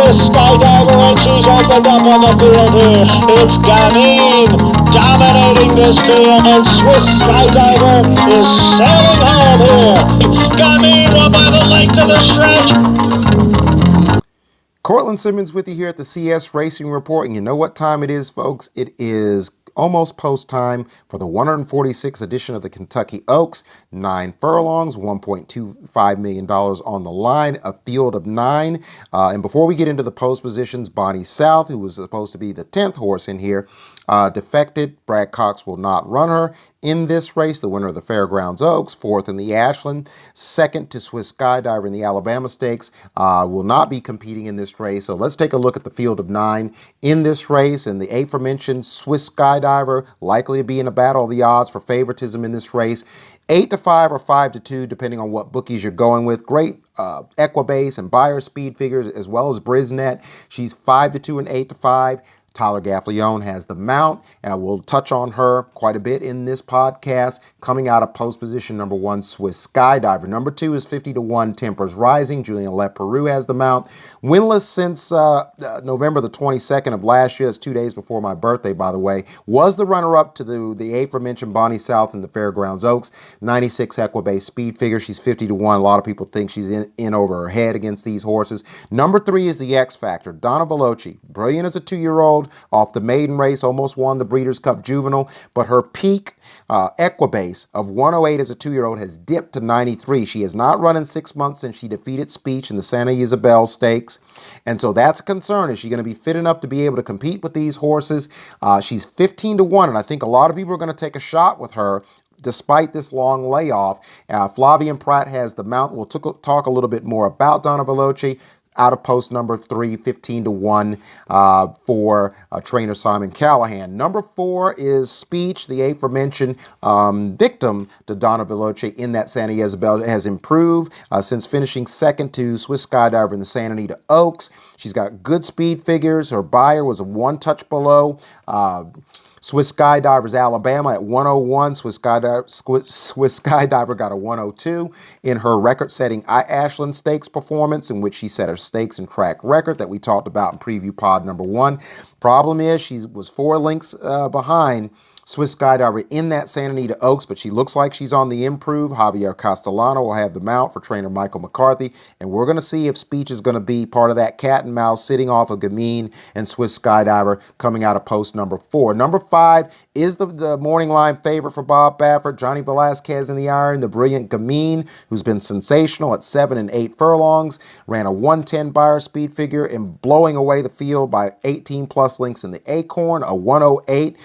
Swiss Skydiver, and she's opened up on the field here. It's Gamine dominating this field, and Swiss Skydiver is sailing home here. Gamine won by the length of the stretch. Cortland Simmons with you here at the CS Racing Report, and you know what time it is, folks? It is almost post time for the 146th edition of the Kentucky Oaks. 9 furlongs, $1.25 million on the line, a field of 9. And before we get into the post positions, Bonnie South, who was supposed to be the 10th horse in here, defected. Brad Cox will not run her in this race. The winner of the Fairgrounds Oaks, 4th in the Ashland, 2nd to Swiss Skydiver in the Alabama Stakes, will not be competing in this race. So let's take a look at the field of 9 in this race. And the aforementioned Swiss Skydiver likely to be in a battle of the odds for favoritism in this race. 8-5 or 5-2, depending on what bookies you're going with. Great Equibase and buyer speed figures, as well as Brisnet. She's 5-2 and 8-5. Tyler Gaffalione has the mount, and we'll touch on her quite a bit in this podcast. Coming out of post position number 1, Swiss Skydiver. Number 2 is 50-1, Tempers Rising. Julien Leperoux has the mount. Winless since November the 22nd of last year. That's 2 days before my birthday, by the way. Was the runner-up to the aforementioned Bonnie South in the Fairgrounds Oaks. 96 Equibase speed figure. She's 50-1. A lot of people think she's in over her head against these horses. Number 3 is the X Factor. DONNA VELOCHE. Brilliant as a 2-year-old. Off the maiden race, almost won the Breeders' Cup Juvenile, but her peak Equibase of 108 as a 2-year-old has dipped to 93. She has not run in 6 months since she defeated Speech in the Santa Isabel Stakes, and so that's a concern. Is she going to be fit enough to be able to compete with these horses? She's 15-1, and I think a lot of people are going to take a shot with her despite this long layoff. Flavian Pratt has the mount. We'll talk a little bit more about DONNA VELOCHE. Out of post number 3, 15-1 for trainer Simon Callahan. Number 4 is Speech, the aforementioned victim to DONNA VELOCHE in that Santa Isabel. It has improved since finishing 2nd to Swiss Skydiver in the Santa Anita Oaks. She's got good speed figures. Her buyer was a 1 touch below Swiss Skydiver's Alabama at 101. Swiss Skydiver got a 102 in her record-setting Ashland Stakes performance, in which she set her stakes and track record that we talked about in preview pod number 1. Problem is, she was 4 lengths behind Swiss Skydiver in that Santa Anita Oaks, but she looks like she's on the improve. Javier Castellano will have the mount for trainer Michael McCarthy, and we're going to see if Speech is going to be part of that cat and mouse sitting off of Gamine and Swiss Skydiver coming out of post number 4. Number 5 is the morning line favorite for Bob Baffert, Johnny Velasquez in the iron, the brilliant Gamine, who's been sensational at 7 and 8 furlongs, ran a 110 buyer speed figure and blowing away the field by 18 plus lengths in the Acorn, a 108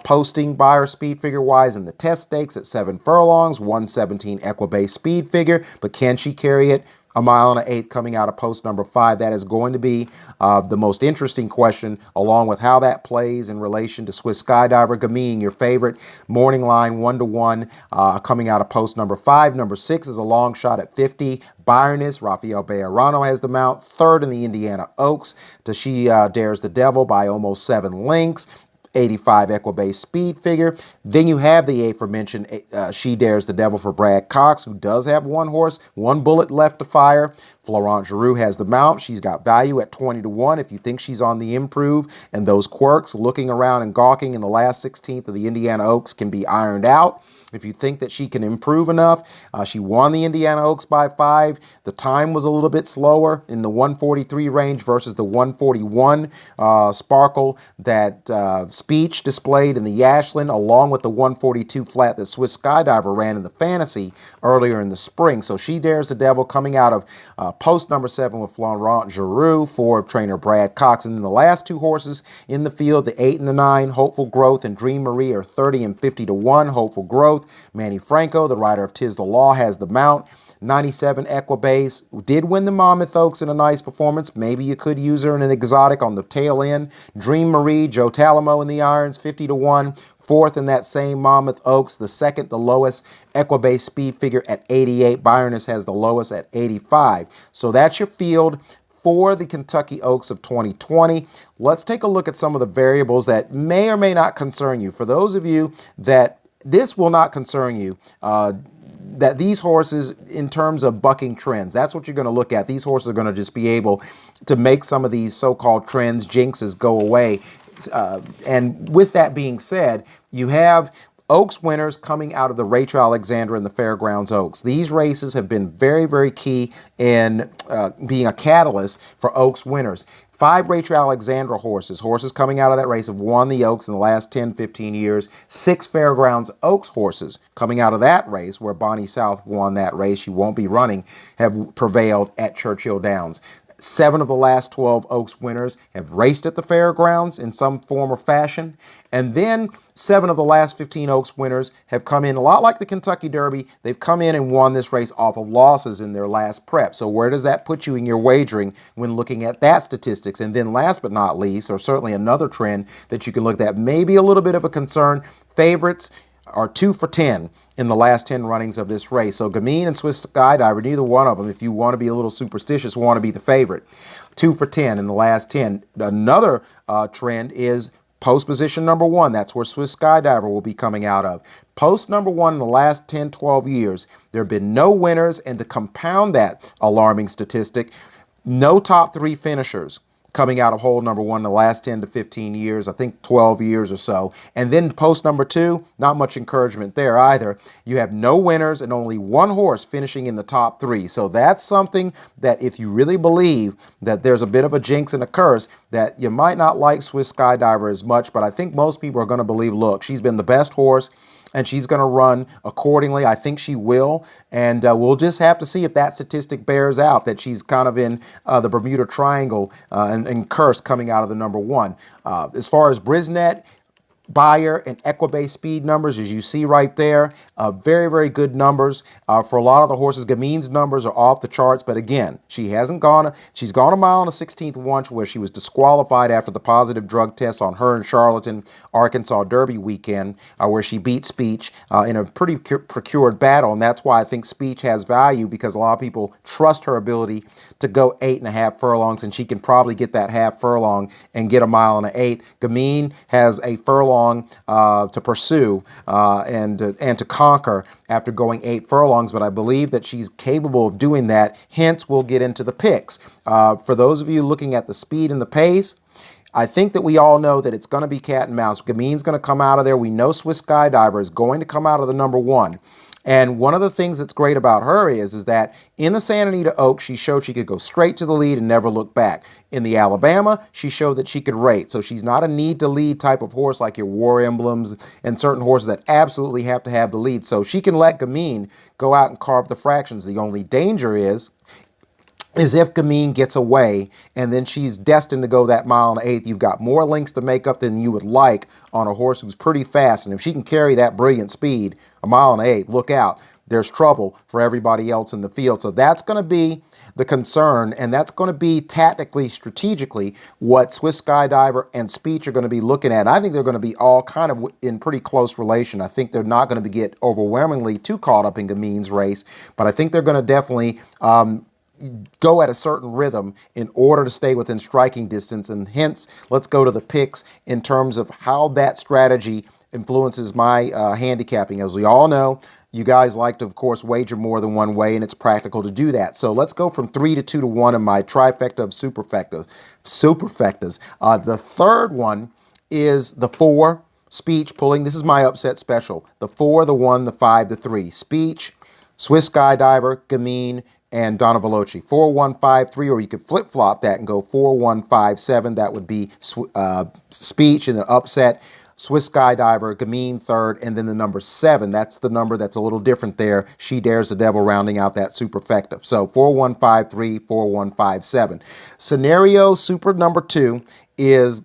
posting buyer speed figure wise in the test stakes at 7 furlongs, 117 Equibase speed figure, but can she carry it a mile and an eighth coming out of post number 5? That is going to be the most interesting question, along with how that plays in relation to Swiss Skydiver. Gamine, your favorite, morning line 1-1 coming out of post number 5. Number 6 is a long shot at 50. Byroness, Rafael Bejarano has the mount, 3rd in the Indiana Oaks. She dares the devil by almost 7 lengths. 85 Equibase speed figure. Then you have the aforementioned She Dares the Devil for Brad Cox, who does have 1 horse, 1 bullet left to fire. Florent Giroux has the mount. She's got value at 20-1. If you think she's on the improve and those quirks, looking around and gawking in the last 16th of the Indiana Oaks, can be ironed out. If you think that she can improve enough, she won the Indiana Oaks by 5. The time was a little bit slower in the 143 range versus the 141 sparkle that Speech displayed in the Ashland, along with the 142 flat that Swiss Skydiver ran in the Fantasy earlier in the spring. So She Dares the Devil coming out of post number 7 with Florent Giroux for trainer Brad Cox. And then the last 2 horses in the field, the 8 and the 9, Hopeful Growth and Dream Marie, are 30 and 50-1. Hopeful Growth, Manny Franco, the rider of Tis the Law, has the mount. 97 Equibase, did win the Monmouth Oaks in a nice performance. Maybe you could use her in an exotic on the tail end. Dream Marie, Joe Talamo in the irons, 50-1. 4th in that same Monmouth Oaks. The 2nd, the lowest Equibase speed figure at 88. Byroness has the lowest at 85. So that's your field for the Kentucky Oaks of 2020. Let's take a look at some of the variables that may or may not concern you. For those of you that this will not concern you, that these horses, in terms of bucking trends, that's what you're going to look at. These horses are going to just be able to make some of these so-called trends, jinxes, go away. And with that being said, you have Oaks winners coming out of the Rachel Alexandra and the Fairgrounds Oaks. These races have been very, very key in being a catalyst for Oaks winners. 5 Rachel Alexandra horses coming out of that race have won the Oaks in the last 10, 15 years. 6 Fairgrounds Oaks horses coming out of that race, where Bonnie South won that race, she won't be running, have prevailed at Churchill Downs. 7 of the last 12 Oaks winners have raced at the fairgrounds in some form or fashion. And then 7 of the last 15 Oaks winners have come in, a lot like the Kentucky Derby, they've come in and won this race off of losses in their last prep. So where does that put you in your wagering when looking at that statistics? And then last but not least, or certainly another trend that you can look at, maybe a little bit of a concern, favorites are 2 for 10 in the last 10 runnings of this race. So Gamine and Swiss Skydiver, neither one of them, if you want to be a little superstitious, want to be the favorite. 2 for 10 in the last 10. Another trend is post position number 1. That's where Swiss Skydiver will be coming out of. Post number 1 in the last 10, 12 years, there have been no winners, and to compound that alarming statistic, no top 3 finishers coming out of hole number 1 in the last 10 to 15 years, I think 12 years or so. And then post number 2, not much encouragement there either. You have no winners and only 1 horse finishing in the top 3. So that's something that, if you really believe that there's a bit of a jinx and a curse, that you might not like Swiss Skydiver as much, but I think most people are going to believe, look, she's been the best horse and she's going to run accordingly. I think she will, and we'll just have to see if that statistic bears out, that she's kind of in the Bermuda Triangle and curse coming out of the number 1. As far as Brisnet, Bayer, and Equibase speed numbers, as you see right there, very, very good numbers for a lot of the horses. Gamine's numbers are off the charts, but again, she's gone a mile and a 16th once, where she was disqualified after the positive drug test on her and Charlatan Arkansas Derby weekend, where she beat Speech in a pretty procured battle, and that's why I think Speech has value, because a lot of people trust her ability to go 8.5 furlongs, and she can probably get that half furlong and get a mile and an 1/8. Gamine has a furlong to pursue and to conquer after going 8 furlongs, but I believe that she's capable of doing that. Hence, we'll get into the picks. For those of you looking at the speed and the pace, I think that we all know that it's going to be cat and mouse. Gamine's going to come out of there. We know Swiss Skydiver is going to come out of the number 1. And one of the things that's great about her is that in the Santa Anita Oaks, she showed she could go straight to the lead and never look back. In the Alabama, she showed that she could rate. So she's not a need-to-lead type of horse like your War Emblems and certain horses that absolutely have to have the lead. So she can let Gamine go out and carve the fractions. The only danger is if Gamine gets away and then she's destined to go that mile and an 1/8, you've got more lengths to make up than you would like on a horse who's pretty fast. And if she can carry that brilliant speed, a mile and an 1/8, look out. There's trouble for everybody else in the field. So that's going to be the concern, and that's going to be tactically, strategically, what Swiss Skydiver and Speech are going to be looking at. And I think they're going to be all kind of in pretty close relation. I think they're not going to get overwhelmingly too caught up in Gamine's race, but I think they're going to definitely go at a certain rhythm in order to stay within striking distance. And hence, let's go to the picks in terms of how that strategy influences my handicapping. As we all know, you guys like to, of course, wager more than one way, and it's practical to do that. So let's go from 3 to 2 to 1 in my Trifecta of Superfectas. The third one is the 4, Speech, pulling. This is my upset special. The 4, the 1, the 5, the 3. Speech, Swiss Skydiver, Gamine, and DONNA VELOCHE. 4, 1, 5, 3, or you could flip-flop that and go 4, 1, 5, 7. That would be Speech in the upset. Swiss Skydiver, Gamine third, and then the number 7. That's the number that's a little different there. She Dares the Devil, rounding out that superfecta. So 4, 1, 5, 3, 4, 1, 5, 7. Scenario super number 2 is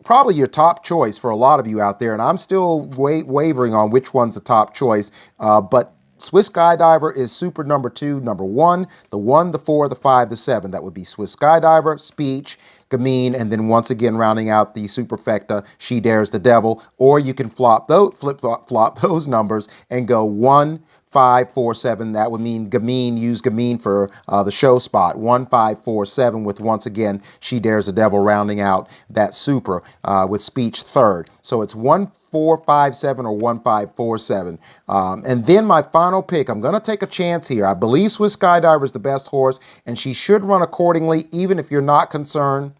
probably your top choice for a lot of you out there, and I'm still wavering on which one's the top choice, but Swiss Skydiver is super number 2, number 1, the 1, the 4, the 5, the 7. That would be Swiss Skydiver, Speech, Gamine, and then once again rounding out the superfecta, She Dares the Devil. Or you can flip those numbers and go 1, 5, 4, 7. That would mean Gamine, use Gamine for the show spot. 1, 5, 4, 7 with, once again, She Dares the Devil rounding out that super with Speech third. So it's 1, 1557 or 1547. And then my final pick, I'm going to take a chance here. I believe Swiss Skydiver is the best horse, and she should run accordingly, even if you're not concerned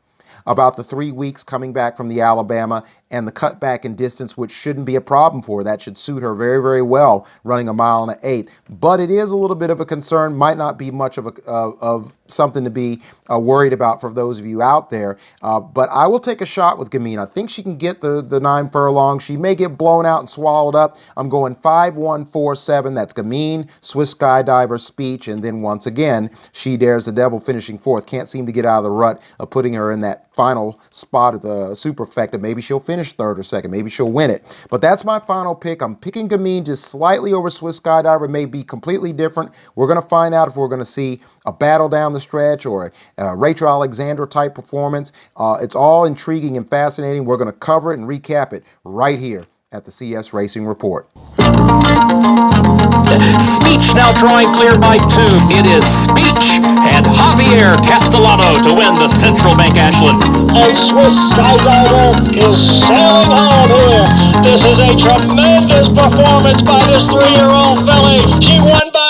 about the 3 weeks coming back from the Alabama and the cutback in distance, which shouldn't be a problem for her. That should suit her very, very well, running a mile and an eighth. But it is a little bit of a concern, might not be much of something to be worried about for those of you out there. But I will take a shot with Gamine. I think she can get the 9 furlong. She may get blown out and swallowed up. I'm going 5147. That's Gamine, Swiss Skydiver, Speech, and then once again, She Dares the Devil finishing fourth. Can't seem to get out of the rut of putting her in that final spot of the Superfecta. Maybe she'll finish third or second. Maybe she'll win it. But that's my final pick. I'm picking Gamine just slightly over Swiss Skydiver. May be completely different. We're going to find out if we're going to see a battle down the stretch or a Rachel Alexandra type performance. It's all intriguing and fascinating. We're going to cover it and recap it right here at the CS Racing Report. Speech now drawing clear by 2. It is Speech and Javier Castellano to win the Central Bank Ashland. And Swiss Skydiver is sailing home here. This is a tremendous performance by this 3-year-old filly. She won by